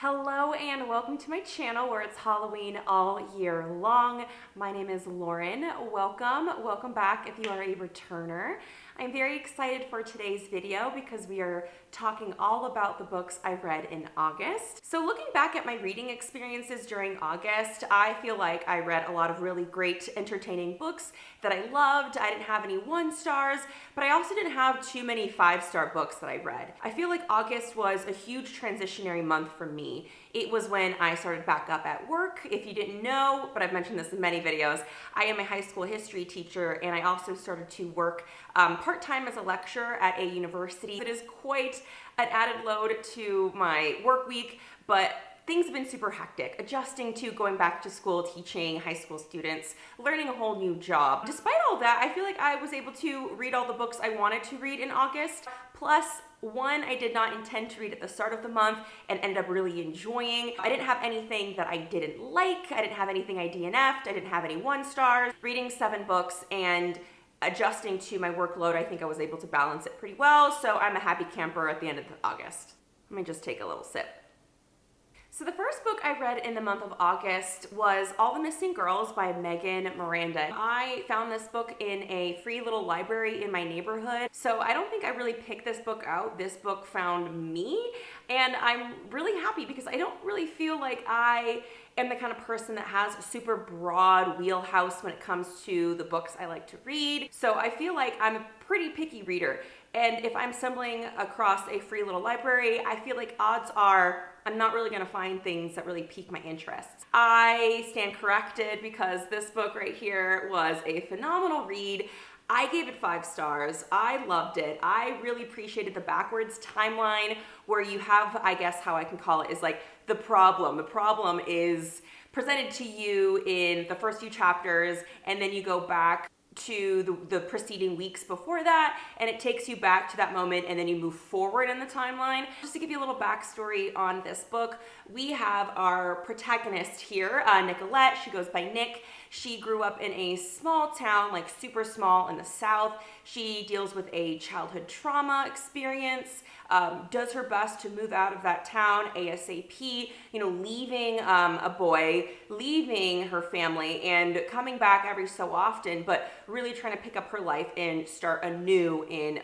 Hello and welcome to my channel where it's Halloween all year long. My name is Lauren. Welcome back if you are a returner. I'm very excited for today's video because we are talking all about the books I read in August. So looking back at my reading experiences during August, I feel like I read a lot of really great, entertaining books that I loved. I didn't have any 1 stars, but I also didn't have too many 5-star books that I read. I feel like August was a huge transitionary month for me. It was when I started back up at work. If you didn't know, but I've mentioned this in many videos, I am a high school history teacher and I also started to work part-time as a lecturer at a university. It is quite an added load to my work week, but things have been super hectic, adjusting to going back to school, teaching high school students, learning a whole new job. Despite all that, I feel like I was able to read all the books I wanted to read in August, plus one I did not intend to read at the start of the month and ended up really enjoying. I didn't have anything that I didn't like. I didn't have anything I DNF'd. I didn't have any 1 stars. Reading 7 books and adjusting to my workload, I think I was able to balance it pretty well. So I'm a happy camper at the end of August. Let me just take a little sip. So the first book I read in the month of August was All the Missing Girls by Miranda. I found this book in a free little library in my neighborhood. So I don't think I really picked this book out. This book found me, and I'm really happy because I don't really feel like I am the kind of person that has a super broad wheelhouse when it comes to the books I like to read. So I feel like I'm a pretty picky reader. And if I'm stumbling across a free little library, I feel like odds are I'm not really gonna find things that really pique my interests. I stand corrected because this book right here was a phenomenal read. I gave it 5 stars. I loved it. I really appreciated the backwards timeline where you have, I guess how I can call it, is like the problem. The problem is presented to you in the first few chapters, and then you go back to the preceding weeks before that, and it takes you back to that moment, and then you move forward in the timeline. Just to give you a little backstory on this book, we have our protagonist here, Nicolette. She goes by Nick. She grew up in a small town, like super small in the South. She deals with a childhood trauma experience, does her best to move out of that town ASAP, leaving a boy, leaving her family, and coming back every so often, but really trying to pick up her life and start anew in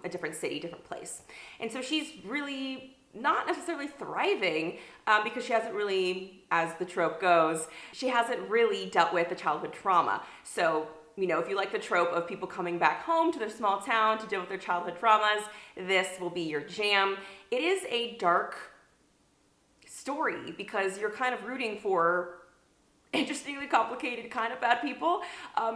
a different city, different place. And so she's really not necessarily thriving because she hasn't really, as the trope goes, she hasn't really dealt with the childhood trauma. So, if you like the trope of people coming back home to their small town to deal with their childhood traumas, this will be your jam. It is a dark story because you're kind of rooting for interestingly complicated, kind of bad people.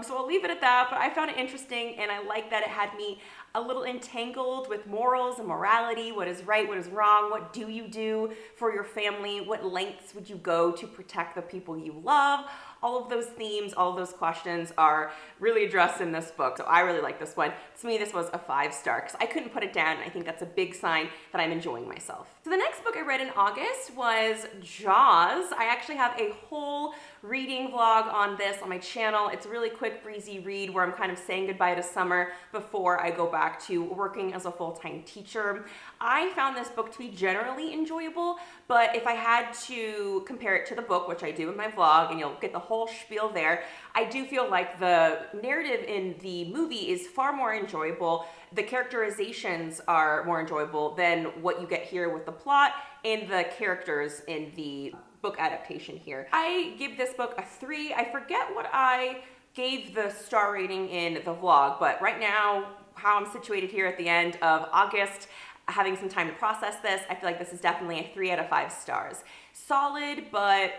So I'll leave it at that, but I found it interesting, and I like that it had me a little entangled with morals and morality. What is right, what is wrong, what do you do for your family, what lengths would you go to protect the people you love? All of those themes, all of those questions are really addressed in this book. So I really like this one. To me, this was a 5-star because I couldn't put it down, and I think that's a big sign that I'm enjoying myself. So the next book I read in August was Jaws. I actually have a whole reading vlog on this on my channel. It's a really quick, breezy read where I'm kind of saying goodbye to summer before I go back to working as a full-time teacher. I found this book to be generally enjoyable, but if I had to compare it to the book, which I do in my vlog, and you'll get the whole spiel there, I do feel like the narrative in the movie is far more enjoyable. The characterizations are more enjoyable than what you get here with the plot and the characters in the book adaptation here. I give this book a 3. I forget what I gave the star rating in the vlog, but right now, how I'm situated here at the end of August, having some time to process this, I feel like this is definitely a 3 out of 5 stars. Solid, but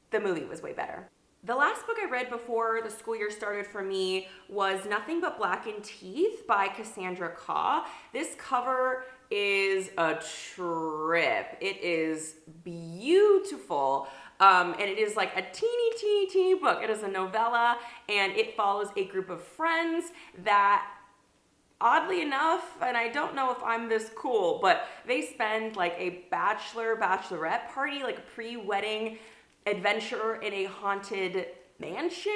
the movie was way better. The last book I read before the school year started for me was Nothing But Blackened Teeth by Cassandra Khaw. This cover is a trip. It is beautiful. And it is like a teeny book. It is a novella, and it follows a group of friends that, oddly enough, and I don't know if I'm this cool, but they spend like a bachelorette party, like a pre-wedding adventure in a haunted mansion.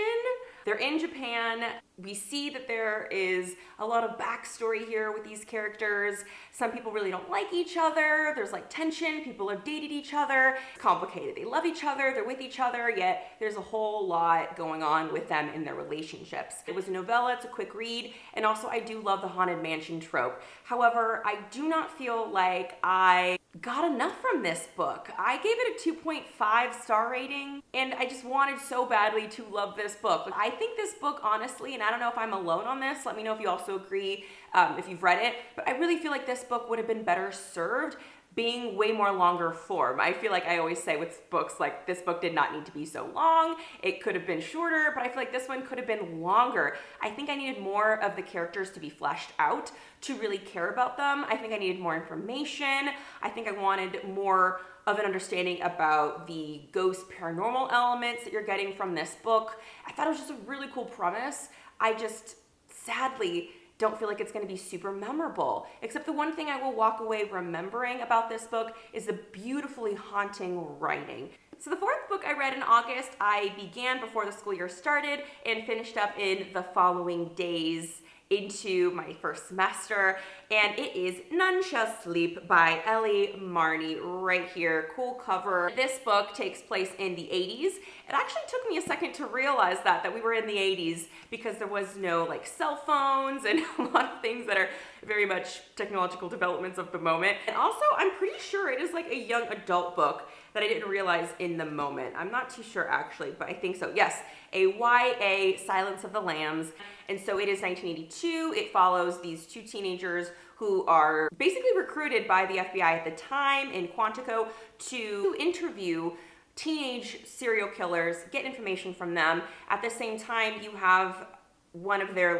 They're in Japan. We see that there is a lot of backstory here with these characters. Some people really don't like each other. There's like tension. People have dated each other. It's complicated. They love each other. They're with each other, yet there's a whole lot going on with them in their relationships. It was a novella. It's a quick read. And also, I do love the Haunted Mansion trope. However, I do not feel like I got enough from this book. I gave it a 2.5 star rating, and I just wanted so badly to love this book. I think this book, honestly, and I don't know if I'm alone on this, let me know if you also agree, if you've read it, but I really feel like this book would have been better served being way more longer form. I feel like I always say with books, like, this book did not need to be so long. It could have been shorter, but I feel like this one could have been longer. I think I needed more of the characters to be fleshed out to really care about them. I think I needed more information. I think I wanted more of an understanding about the ghost paranormal elements that you're getting from this book. I thought it was just a really cool premise. I just, sadly, don't feel like it's going to be super memorable. Except the one thing I will walk away remembering about this book is the beautifully haunting writing. So the fourth book I read in August, I began before the school year started and finished up in the following days into my first semester, and it is Nunchuck Sleep by Ellie, Marney, right here. Cool cover. This book takes place in the 80s. It actually took me a second to realize that we were in the 80s because there was no like cell phones and a lot of things that are very much technological developments of the moment. And also, I'm pretty sure it is like a young adult book that I didn't realize in the moment. I'm not too sure actually, but I think so. Yes, a YA Silence of the Lambs. And so it is 1982. It follows these two teenagers who are basically recruited by the FBI at the time in Quantico to interview teenage serial killers, get information from them. At the same time, you have one of their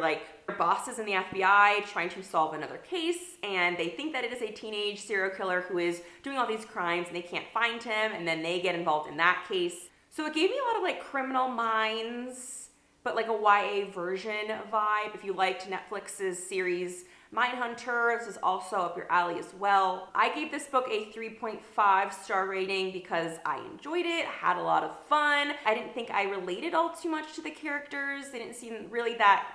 bosses in the FBI trying to solve another case, and they think that it is a teenage serial killer who is doing all these crimes and they can't find him, and then they get involved in that case. So it gave me a lot of Criminal Minds, but like a YA version vibe. If you liked Netflix's series Mindhunter, this is also up your alley as well. I gave this book a 3.5 star rating because I enjoyed it, had a lot of fun. I didn't think I related all too much to the characters. They didn't seem really that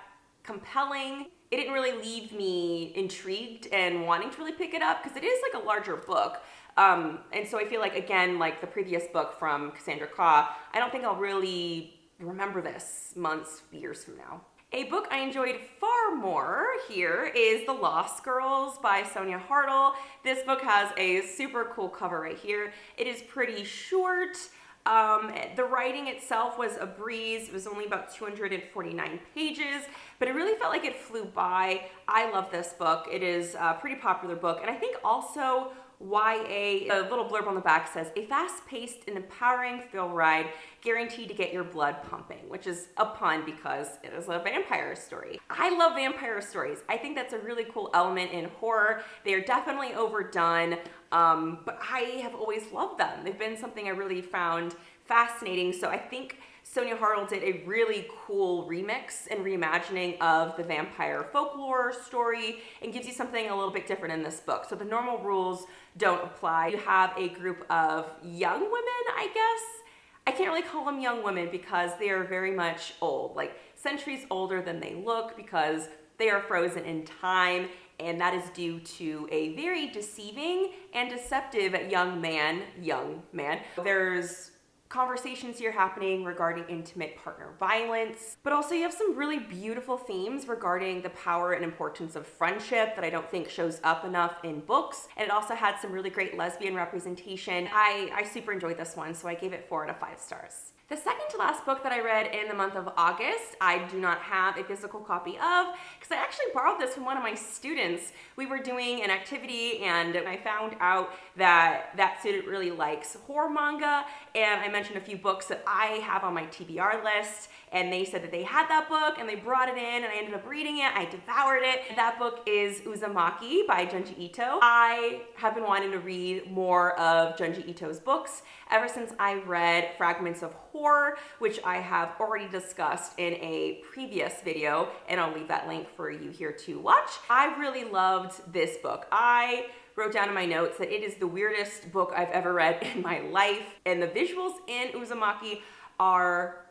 compelling. It didn't really leave me intrigued and wanting to really pick it up because it is like a larger book. And so I feel like, again, like the previous book from Cassandra Khaw, I don't think I'll really remember this months, years from now. A book I enjoyed far more here is The Lost Girls by Sonia Hartl. This book has a super cool cover right here. It is pretty short. The writing itself was a breeze. It was only about 249 pages, but it really felt like it flew by. I love this book. It is a pretty popular book, and I think also YA, a little blurb on the back says, a fast-paced and empowering thrill ride guaranteed to get your blood pumping, which is a pun because it is a vampire story. I love vampire stories. I think that's a really cool element in horror. They are definitely overdone, but I have always loved them. They've been something I really found fascinating, so I think Sonia Hartl did a really cool remix and reimagining of the vampire folklore story and gives you something a little bit different in this book. So the normal rules don't apply. You have a group of young women, I guess. I can't really call them young women because they are very much old, like centuries older than they look because they are frozen in time, and that is due to a very deceiving and deceptive young man. There's conversations here happening regarding intimate partner violence, but also you have some really beautiful themes regarding the power and importance of friendship that I don't think shows up enough in books. And it also had some really great lesbian representation. I super enjoyed this one, so I gave it 4 out of 5 stars. The second to last book that I read in the month of August, I do not have a physical copy of because I actually borrowed this from one of my students. We were doing an activity and I found out that that student really likes horror manga, and I mentioned a few books that I have on my TBR list, and they said that they had that book and they brought it in, and I ended up reading it. I devoured it. That book is Uzumaki by Junji Ito. I have been wanting to read more of Junji Ito's books ever since I read Fragments of Horror, which I have already discussed in a previous video, and I'll leave that link for you here to watch. I really loved this book. I wrote down in my notes that it is the weirdest book I've ever read in my life, and the visuals in Uzumaki are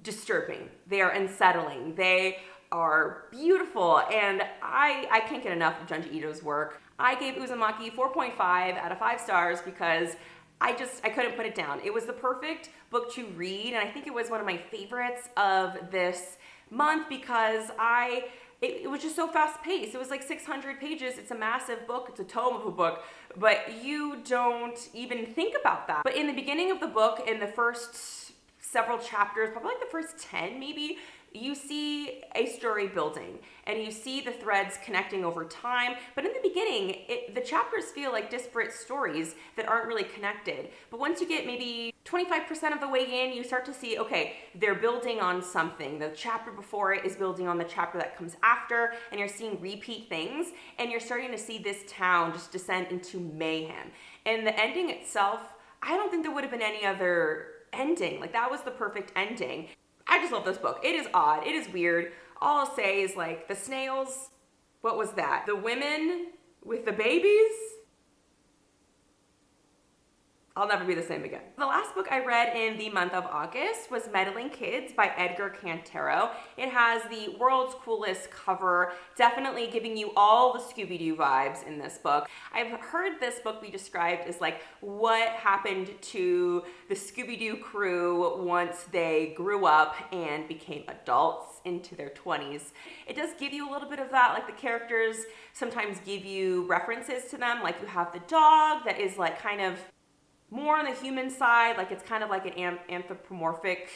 disturbing. They are unsettling. They are beautiful, and I can't get enough of Junji Ito's work. I gave Uzumaki 4.5 out of 5 stars because I couldn't put it down. It was the perfect book to read, and I think it was one of my favorites of this month because it was just so fast paced. It was like 600 pages. It's a massive book. It's a tome of a book, but you don't even think about that. But in the beginning of the book, in the first several chapters, probably like the first 10 maybe, you see a story building and you see the threads connecting over time. But in the beginning, the chapters feel like disparate stories that aren't really connected. But once you get maybe 25% of the way in, you start to see, okay, they're building on something. The chapter before it is building on the chapter that comes after, and you're seeing repeat things, and you're starting to see this town just descend into mayhem. And the ending itself, I don't think there would have been any other ending. Like, that was the perfect ending. I just love this book. It is odd. It is weird. All I'll say is, like, the snails, what was that? The women with the babies? I'll never be the same again. The last book I read in the month of August was Meddling Kids by Edgar Cantero. It has the world's coolest cover, definitely giving you all the Scooby-Doo vibes in this book. I've heard this book be described as like what happened to the Scooby-Doo crew once they grew up and became adults into their 20s. It does give you a little bit of that, like the characters sometimes give you references to them, like you have the dog that is like kind of more on the human side, like it's kind of like an anthropomorphic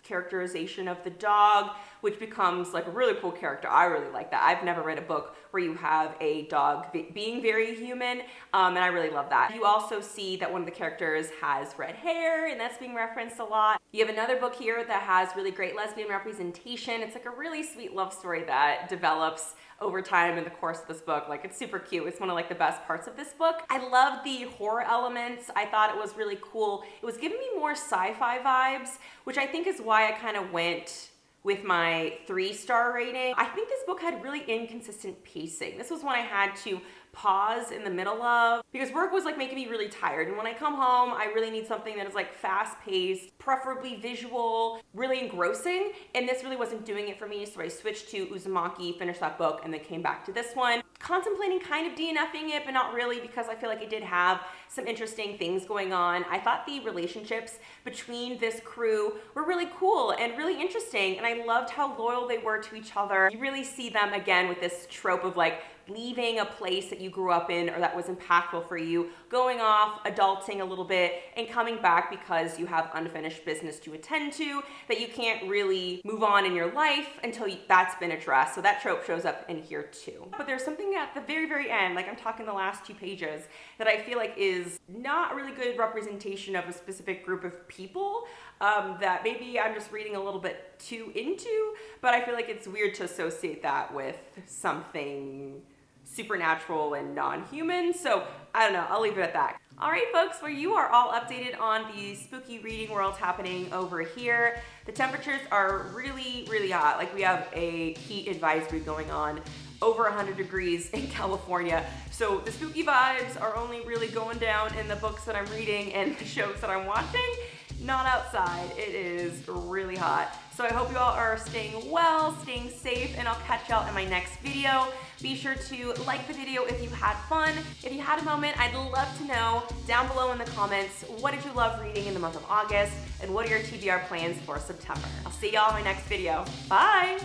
characterization of the dog, which becomes like a really cool character. I really like that. I've never read a book where you have a dog being very human, and I really love that. You also see that one of the characters has red hair, and that's being referenced a lot. You have another book here that has really great lesbian representation. It's like a really sweet love story that develops over time in the course of this book. Like, it's super cute. It's one of like the best parts of this book. I love the horror elements. I thought it was really cool. It was giving me more sci-fi vibes, which I think is why I kind of went with my 3-star rating. I think this book had really inconsistent pacing. This was one I had to pause in the middle of because work was like making me really tired, and when I come home I really need something that is like fast-paced, preferably visual, really engrossing, and this really wasn't doing it for me, so I switched to Uzumaki, finished that book, and then came back to this one. Contemplating kind of DNFing it, but not really, because I feel like it did have some interesting things going on. I thought the relationships between this crew were really cool and really interesting, and I loved how loyal they were to each other. You really see them again with this trope of like leaving a place that you grew up in or that was impactful for you, going off, adulting a little bit, and coming back because you have unfinished business to attend to, that you can't really move on in your life until that's been addressed. So that trope shows up in here too. But there's something at the very, very end, like I'm talking the last 2 pages, that I feel like is not a really good representation of a specific group of people, that maybe I'm just reading a little bit too into, but I feel like it's weird to associate that with something supernatural and non-human. So I don't know, I'll leave it at that. All right, folks, well, you are all updated on the spooky reading world happening over here. The temperatures are really, really hot. Like, we have a heat advisory going on, over 100 degrees in California. So the spooky vibes are only really going down in the books that I'm reading and the shows that I'm watching, not outside. It is really hot. So I hope you all are staying well, staying safe, and I'll catch y'all in my next video. Be sure to like the video if you had fun. If you had a moment, I'd love to know down below in the comments, what did you love reading in the month of August, and what are your TBR plans for September? I'll see y'all in my next video. Bye!